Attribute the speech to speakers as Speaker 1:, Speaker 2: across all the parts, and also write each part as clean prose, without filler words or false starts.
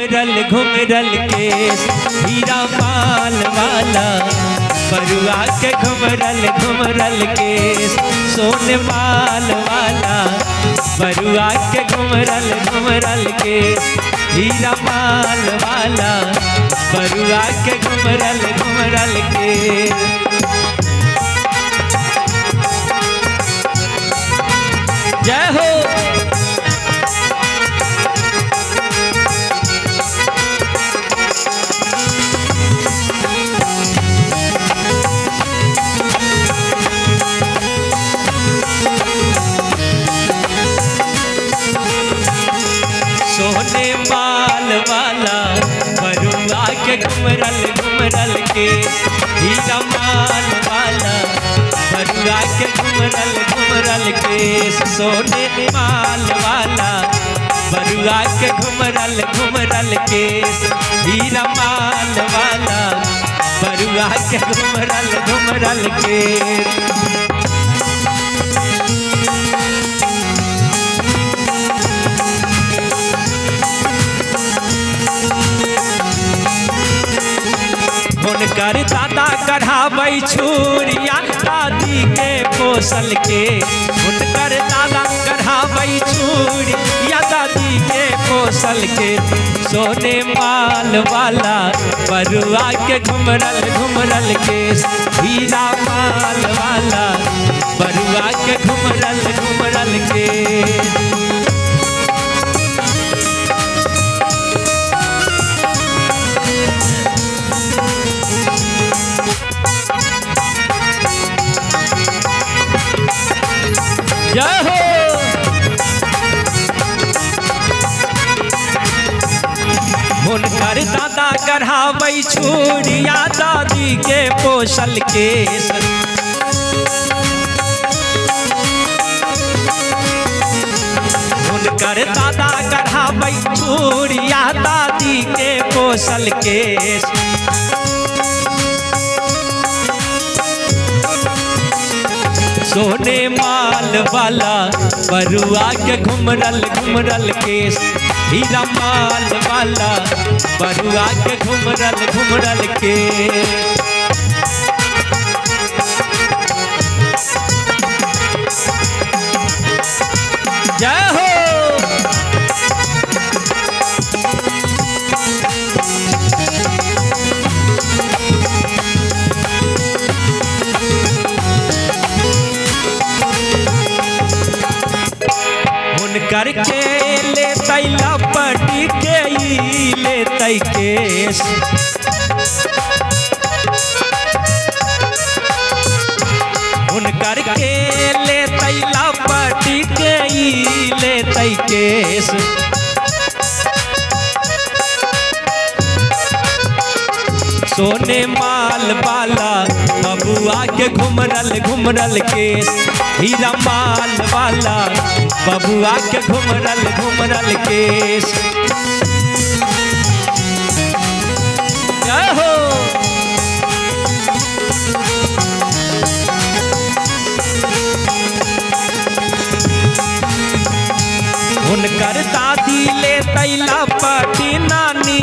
Speaker 1: घुमरल घुमरल केस हीरा माल वाला बरुआ के घुमरल घुमरल केस सोने माल वाला बरुआ के घुमरल घुमरल केस हीरा माल वाला बरुआ के घुमरल घुमरल केस। जय हो। सोने माल वाला बरुआ के घुमरल घुमरल के हीरा माल वाला बरुआ के घुमरल घुमरल के सोने माल वाला बरुआ के घुमरल घुमरल के हीरा माल वाला बरुआ के घुमरल घुमरल के। हुनकर दादा गढ़ाबै छुरिया दादी के पोसल के हुनकर दादा गढ़ाबै छुरिया दादी के पोसल के सोने माल वाला बरुआ के घुमरल घुमरल के हीरा माल वाला बरुआ के घुमरल घुमरल के। जय हो। हुनकर दादा गढ़ाबै छुरिया दादी के पोसल के हुनकर दादा गढ़ाबै छुरिया दादी के पोसल के सोने माल वाला बरुआ के घुमरल घुमरल केस हीरा माल वाला बरुआ के घुमरल घुमरल केस। जय हो। करके ले तैला पटी के ले तै केस हुनकर के ले तैला पटी के ले तै केस सोने माल वाला बबुआ के घुमरल घुमरल केस हीरा माल वाला बबुआ के घुमरल घुमरल केस। जय हो। हुनकर दादी ले तैला पटी नानी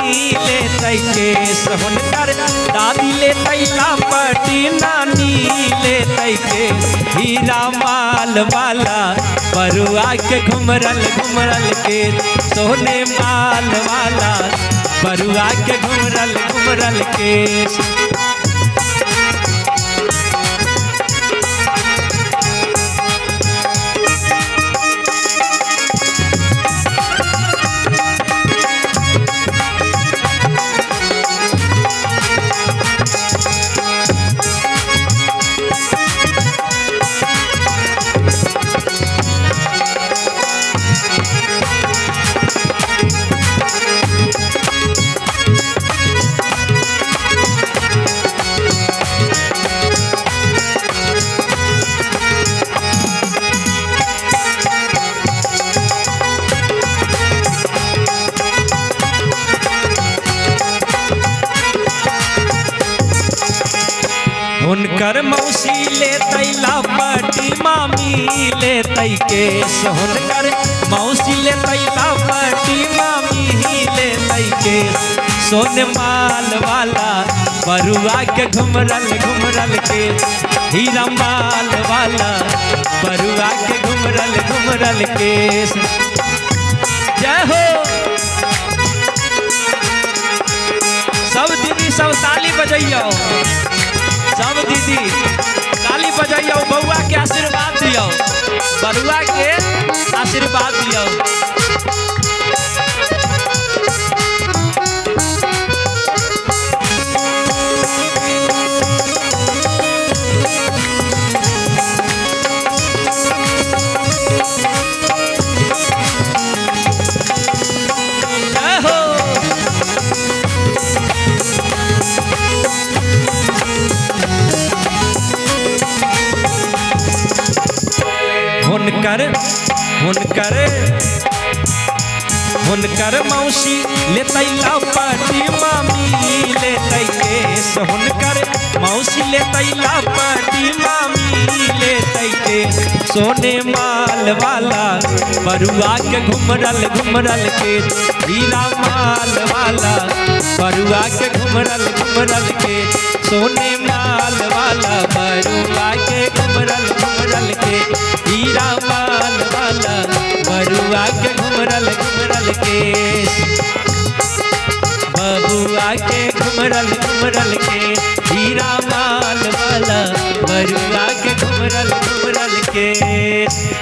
Speaker 1: ले तै केस हुनकर दादी ले तैला पटी नानी ले तै केस हीरा माल वाला बरुआ के घुमरल घुमरल के सोने माल वाला बरुआ के घुमरल घुमरल केस। हुनकर मौसी ले तैला पटी मामी ले तै केस हुनकर मौसी ले तैला पटी मामी ले तै के सोने माल वाला बरुआ के घुमरल घुमरल के हीरा माल वाला बरुआ के घुमरल घुमरल के। जय हो सब दीदी सब ताली बजैयो, सब दीदी ताली बजैयो, बउआ के आशीर्वाद दियो, बरुआ के आशीर्वाद दियो। हुनकर मौसी लेतै लापटी मामी लेतै केस, हुनकर मौसी लेतै लापटी मामी लेतै केस सोने माल वाला बरुआ के घुमरल घुमरल के हीरा माल वाला बरुआ के घुमरल घुमरल के सोने माल वाला बरुआ के घुमरल घुमरल के हीरा माल वाला बरुआ के घुमरल घुमरल के बबुआ के घुमरल घुमरल के हीरा माल वाला बरुआ के घुमरल घुमरल के।